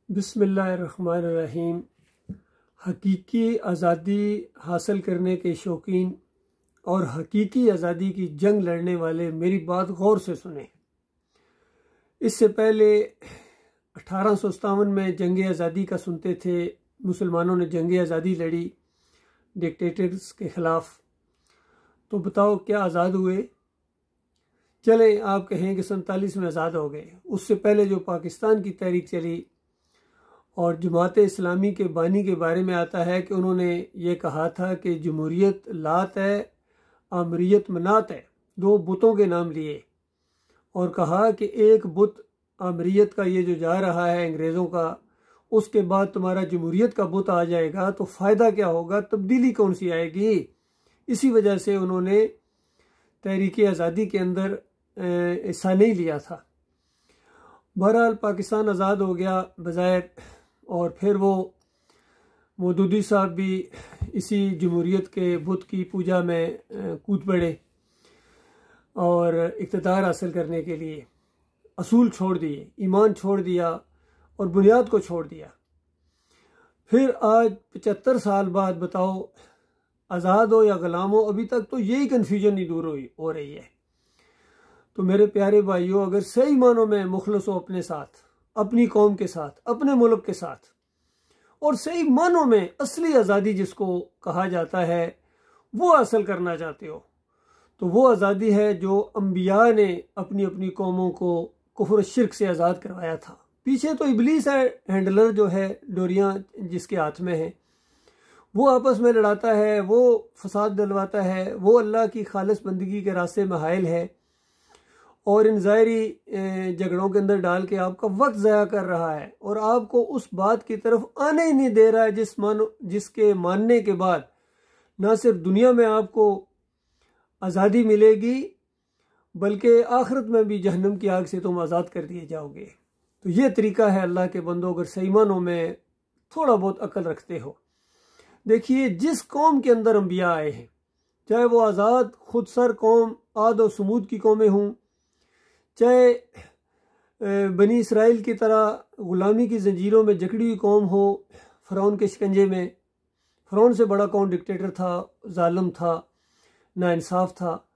बिस्मिल्लाहिर्रहमानिर्रहीम। हकीकी आज़ादी हासिल करने के शौकीन और हकीकी आज़ादी की जंग लड़ने वाले मेरी बात गौर से सुने। इससे पहले 1857 में जंग आज़ादी का सुनते थे। मुसलमानों ने जंग आज़ादी लड़ी डिक्टेटर्स के ख़िलाफ़। तो बताओ क्या आज़ाद हुए? चले आप कहें कि 47 में आज़ाद हो गए। उससे पहले जो पाकिस्तान की तहरीक चली और जमात इस्लामी के बानी के बारे में आता है कि उन्होंने ये कहा था कि जमहूरियत लात है, आमरीत मनात है। दो बुतों के नाम लिए और कहा कि एक बुत आमरीत का ये जो जा रहा है अंग्रेज़ों का, उसके बाद तुम्हारा जमहूरियत का बुत आ जाएगा तो फ़ायदा क्या होगा, तब्दीली कौन सी आएगी। इसी वजह से उन्होंने तहरीक आज़ादी के अंदर हिस्सा नहीं लिया था। बहरहाल पाकिस्तान आज़ाद हो गया बज़ाहिर, और फिर वो मौदूदी साहब भी इसी जमहूरियत के बुत की पूजा में कूद पड़े और इक़्तिदार हासिल करने के लिए असूल छोड़ दिए, ईमान छोड़ दिया और बुनियाद को छोड़ दिया। फिर आज 75 साल बाद बताओ आज़ाद हो या ग़ुलाम हो, अभी तक तो यही कन्फ्यूजन नहीं दूर हो रही है। तो मेरे प्यारे भाइयों, अगर सही मानों में मुखलस हो अपने साथ, अपनी कौम के साथ, अपने मुल्क के साथ, और सही मानों में असली आज़ादी जिसको कहा जाता है वो हासिल करना चाहते हो, तो वो आज़ादी है जो अंबिया ने अपनी अपनी कौमों को कुफ्र शिर्क से आज़ाद करवाया था। पीछे तो इबलीस है, हैंडलर जो है, डोरियां जिसके हाथ में है, वो आपस में लड़ाता है, वो फसाद डलवाता है, वो अल्लाह की खालिस बंदगी के रास्ते में हायल है और इन ज़ाहिरी झगड़ों के अंदर डाल के आपका वक्त ज़ाया कर रहा है और आपको उस बात की तरफ आने ही नहीं दे रहा है जिसके मानने के बाद ना सिर्फ दुनिया में आपको आज़ादी मिलेगी बल्कि आखिरत में भी जहन्नम की आग से तुम आज़ाद कर दिए जाओगे। तो ये तरीका है अल्लाह के बंदों, अगर सही मानों में थोड़ा बहुत अक्ल रखते हो। देखिए, जिस कौम के अंदर अंबिया आए हैं, चाहे वो आज़ाद खुद सर कौम आद और समूद की कौमें हों, चाहे बनी इसराइल की तरह ग़ुलामी की जंजीरों में जकड़ी हुई कौम हो, फ़िरौन के शिकंजे में। फ़िरौन से बड़ा कौन डिक्टेटर था, जालिम था, नाइंसाफ़ था,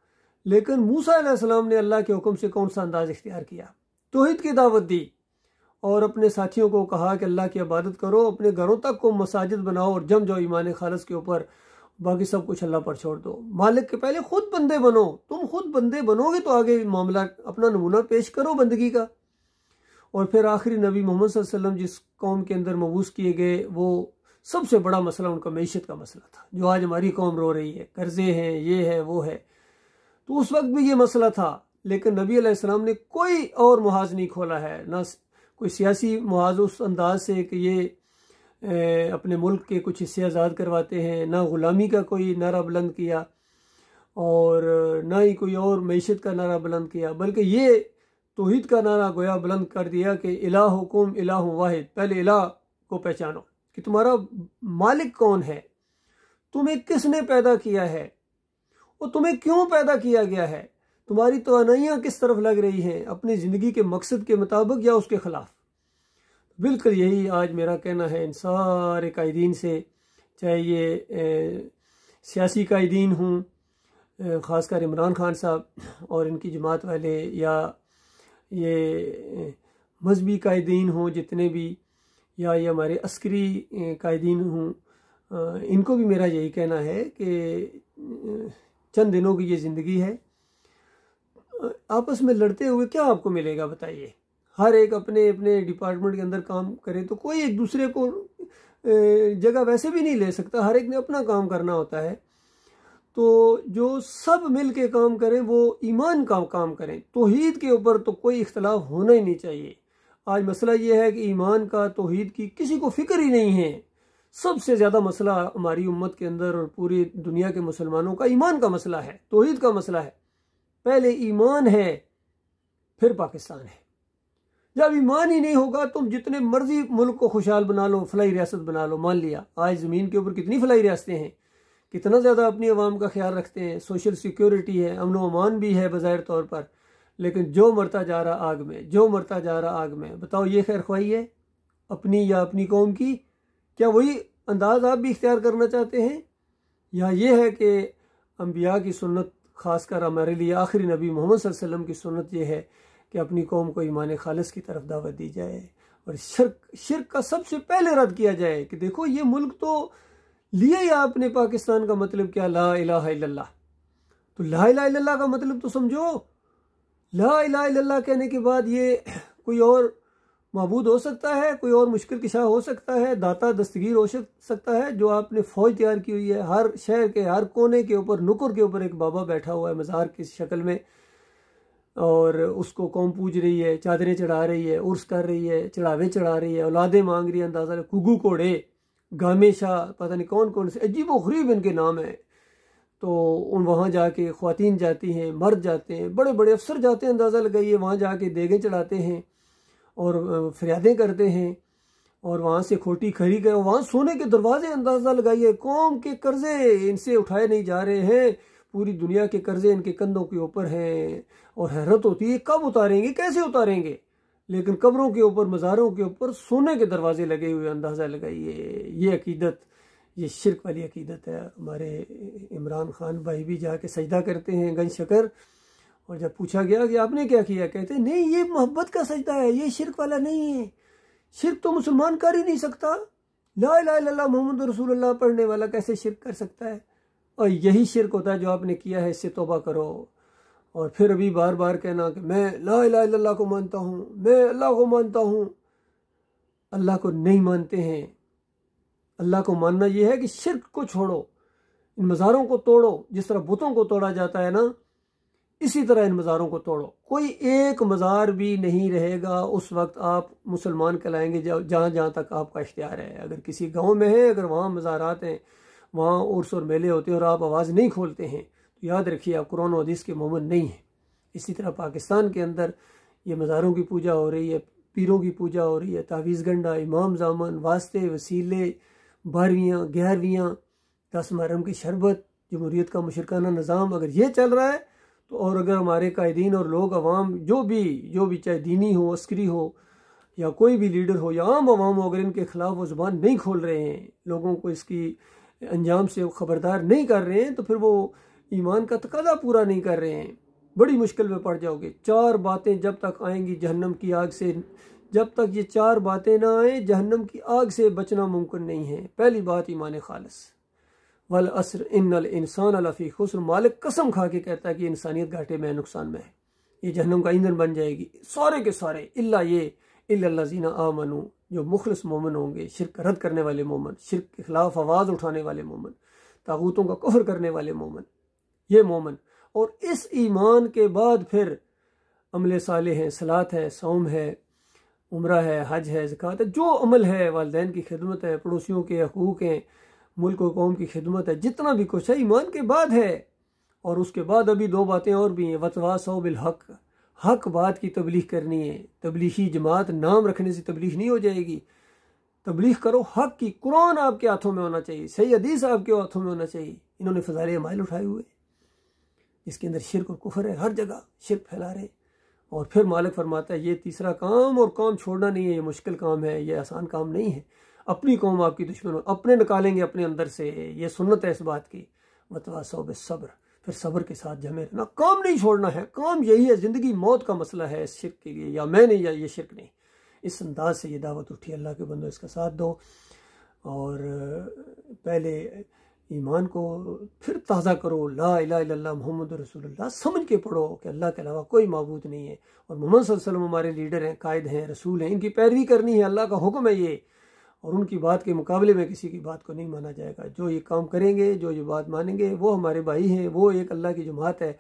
लेकिन मूसा अलैहिस्सलाम ने अल्लाह के हुक्म से कौन सा अंदाज़ इख्तियार किया, तौहीद की दावत दी और अपने साथियों को कहा कि अल्लाह की इबादत करो, अपने घरों तक को मसाजिद बनाओ और जम जाओ ईमान खालिस के ऊपर, बाकी सब कुछ अल्लाह पर छोड़ दो। मालिक के पहले खुद बंदे बनो। तुम खुद बंदे बनोगे तो आगे मामला अपना नमूना पेश करो बंदगी का। और फिर आखिरी नबी मोहम्मद सल्लल्लाहु अलैहि वसल्लम जिस कौम के अंदर मबूस किए गए, वो सबसे बड़ा मसला उनका मईशत का मसला था, जो आज हमारी कौम रो रही है, कर्जे हैं, ये है, वो है। तो उस वक्त भी ये मसला था, लेकिन नबी अलैहिस्सलाम ने कोई और मुहाज नहीं खोला है, ना कोई सियासी मुहाज उस अंदाज से कि ये अपने मुल्क के कुछ हिस्से आज़ाद करवाते हैं, ना ग़ुलामी का कोई नारा बुलंद किया और ना ही कोई और मईशत का नारा बुलंद किया, बल्कि ये तौहीद का नारा गोया बुलंद कर दिया कि इलाहुकुम इलाहुन वाहिद। पहले इलाह को पहचानो कि तुम्हारा मालिक कौन है, तुम्हें किसने पैदा किया है और तुम्हें क्यों पैदा किया गया है, तुम्हारी तवानाइयाँ किस तरफ लग रही हैं, अपनी ज़िंदगी के मकसद के मुताबिक या उसके ख़िलाफ़। बिल्कुल यही आज मेरा कहना है इन सारे कायदीन से, चाहे ये सियासी कायदीन हों, ख़ासकर इमरान खान साहब और इनकी जमात वाले, या ये मजहबी कायदीन हों जितने भी, या ये हमारे अस्करी कायदीन हों, इनको भी मेरा यही कहना है कि चंद दिनों की ये ज़िंदगी है, आपस में लड़ते हुए क्या आपको मिलेगा बताइए। हर एक अपने अपने डिपार्टमेंट के अंदर काम करे तो कोई एक दूसरे को जगह वैसे भी नहीं ले सकता, हर एक ने अपना काम करना होता है। तो जो सब मिल के काम करें वो ईमान का काम करें, तौहीद के ऊपर तो कोई इख्तलाफ होना ही नहीं चाहिए। आज मसला ये है कि ईमान का, तौहीद की किसी को फिक्र ही नहीं है। सबसे ज़्यादा मसला हमारी उम्मत के अंदर और पूरी दुनिया के मुसलमानों का ईमान का मसला है, तौहीद का मसला है। पहले ईमान है फिर पाकिस्तान है। जब ईमान ही नहीं होगा, तुम जितने मर्जी मुल्क को खुशहाल बना लो, फलाई रियासत बना लो, मान लिया आज ज़मीन के ऊपर कितनी फलाई रियासतें हैं, कितना ज़्यादा अपनी आवाम का ख्याल रखते हैं, सोशल सिक्योरिटी है, अमन व अमान भी है बज़ाहिर तौर पर, लेकिन जो मरता जा रहा आग में, जो मरता जा रहा आग में, बताओ ये खैर ख्वाही है? अपनी या अपनी कौम की? क्या वही अंदाज आप भी इख्तियार करना चाहते हैं, या ये है कि अंबिया की सुन्नत, ख़ासकर हमारे लिए आखिरी नबी मोहम्मद सल्लल्लाहु अलैहि वसल्लम की सुन्नत ये है कि अपनी कौम को ईमान खालिस की तरफ दावत दी जाए और शिर्क का सबसे पहले रद्द किया जाए कि देखो ये मुल्क तो लिए ही आपने पाकिस्तान का मतलब क्या, ला इलाहा इल्लल्लाह। तो ला इलाहा इल्लल्लाह का मतलब तो समझो। ला इलाहा इल्लल्लाह कहने के बाद ये कोई और माबूद हो सकता है, कोई और मुश्किल किशा हो सकता है, दाता दस्तगीर हो सकता है। जो आपने फौज तैयार की हुई है, हर शहर के हर कोने के ऊपर, नुकुर के ऊपर एक बाबा बैठा हुआ है मज़ार की शक्ल में, और उसको कौम पूज रही है, चादरें चढ़ा रही है, उर्स कर रही है, चढ़ावे चढ़ा रही है, औलादें मांग रही है, अंदाजा कुगू कोड़े, गामे शाह, पता नहीं कौन कौन से अजीब व गरीब इनके नाम है। तो उन वहाँ जाके ख्वातीन जाती हैं, मर्द जाते हैं, बड़े बड़े अफसर जाते हैं, अंदाज़ा लगाइए, वहाँ जाके देगे चढ़ाते हैं और फरियादें करते हैं, और वहाँ से खोटी खरी कर, वहाँ सोने के दरवाजे, अंदाज़ा लगाइए, कौम के कर्जे इनसे उठाए नहीं जा रहे हैं, पूरी दुनिया के कर्जे इनके कंधों के ऊपर हैं। और हैरत होती है कब उतारेंगे, कैसे उतारेंगे, लेकिन कब्रों के ऊपर, मज़ारों के ऊपर सोने के दरवाजे लगे हुए, अंदाज़ा लगाइए। ये अकीदत, ये शिरक वाली अकीदत है। हमारे इमरान खान भाई भी जाके सजदा करते हैं गंज शकर, और जब पूछा गया कि आपने क्या किया, कहते हैं नहीं ये मोहब्बत का सजदा है, ये शिरक वाला नहीं है। शिरक तो मुसलमान कर ही नहीं सकता, ला इलाहा इल्लल्लाह मुहम्मद रसूलुल्लाह पढ़ने वाला कैसे शिरक कर सकता है। और यही शिरक होता है जो आपने किया है, इससे तौबा करो। और फिर अभी बार बार कहना कि मैं ला इलाहा इल्लल्लाह को मानता हूँ, मैं अल्लाह को मानता हूँ। अल्लाह को नहीं मानते हैं। अल्लाह को मानना यह है कि शिरक को छोड़ो, इन मज़ारों को तोड़ो, जिस तरह बुतों को तोड़ा जाता है ना, इसी तरह इन मज़ारों को तोड़ो। कोई एक मज़ार भी नहीं रहेगा उस वक्त आप मुसलमान कहलाएंगे जहाँ जहाँ तक आपका इख्तियार है। अगर किसी गांव में है, अगर वहाँ मज़ारात हैं, वहाँ उर्स और मेले होते हैं और आप आवाज़ नहीं खोलते हैं, तो याद रखिए आप कुरान और हदीस के मोमिन नहीं हैं। इसी तरह पाकिस्तान के अंदर ये मज़ारों की पूजा हो रही है, पीरों की पूजा हो रही है, तावीज़ गंडा, इमाम जामन, वास्ते, वसीले, 12वीं 11वीं, 10 मुहर्रम की शरबत, जमहूरियत का मुशरकाना निज़ाम, अगर ये चल रहा है तो, और अगर हमारे कायदीन और लोग अवाम जो भी चाहे दीनी हो, अस्करी हो, या कोई भी लीडर हो या आम अवाम हो, अगर इनके खिलाफ वो ज़ुबान नहीं खोल रहे हैं, लोगों को इसकी अंजाम से खबरदार नहीं कर रहे हैं, तो फिर वो ईमान का तकाज़ा पूरा नहीं कर रहे हैं, बड़ी मुश्किल में पड़ जाओगे। 4 बातें जब तक आएंगी जहन्नम की आग से, जब तक ये 4 बातें ना आए, जहन्नम की आग से बचना मुमकिन नहीं है। पहली बात ईमान खालिस, वल अस्र इन्नल इंसान लफी खुस्र, मालिक कसम खा के कहता है कि इंसानियत घाटे में, नुकसान में है, ये जहन्नम का ईंधन बन जाएगी सारे के सारे। इल्ला ये इल्लल्लाज़ीना आमनू, जो मुखलिस मोमिन होंगे, शिरक रद्द करने वाले मोमिन, शिरक के खिलाफ आवाज़ उठाने वाले मोमिन, तागूतों का कुफ्र करने वाले मोमिन, ये मोमिन। और इस ईमान के बाद फिर अमल सालेह है, सलात है, सौम है, उम्रा है, हज है, ज़कात है, जो अमल है, वालिदैन की खिदमत है, पड़ोसियों के हकूक़ हैं, मुल्क और कौम की खिदमत है, जितना भी कुछ है ईमान के बाद है। और उसके बाद अभी 2 बातें और भी हैं, वतवासौ बिल हक, हक बात की तबलीग करनी है। तबलीगी जमात नाम रखने से तबलीग नहीं हो जाएगी, तबलीग करो हक की। कुरान आपके हाथों में होना चाहिए, सही हदीस आपके हाथों में होना चाहिए। इन्होंने फ़ज़ाइल अमाइल उठाए हुए, इसके अंदर शिरक और कुफ्र है, हर जगह शिरक फैला रहे। और फिर मालिक फरमाता है ये तीसरा काम, और काम छोड़ना नहीं है, ये मुश्किल काम है, ये आसान काम नहीं है। अपनी कौम आपकी दुश्मन हो, अपने निकालेंगे अपने अंदर से, ये सुन्नत है इस बात की। वतवासौ बिस्सब्र, फिर सब्र के साथ जमे रहना, काम नहीं छोड़ना है। काम यही है, ज़िंदगी मौत का मसला है इस शिरक के लिए, या मैं नहीं या ये शिरक नहीं। इस अंदाज से ये दावत उठी, अल्लाह के बंदो इसका साथ दो, और पहले ईमान को फिर ताज़ा करो, ला इलाहा इल्लल्लाह मुहम्मद रसूलुल्लाह समझ के पढ़ो कि अल्लाह के अलावा कोई माबूद नहीं है, और मोहम्मद सल्लल्लाहु अलैहि वसल्लम हमारे लीडर हैं, कायद हैं, रसूल हैं, इनकी पैरवी करनी है, अल्लाह का हुक्म है ये, और उनकी बात के मुकाबले में किसी की बात को नहीं माना जाएगा। जो ये काम करेंगे, जो ये बात मानेंगे, वो हमारे भाई हैं, वो एक अल्लाह की जमात है,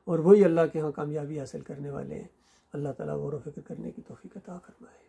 और वही अल्लाह के यहाँ कामयाबी हासिल करने वाले हैं। अल्लाह ताला गौर व फिक्र करने की तौफीक अता फरमाए।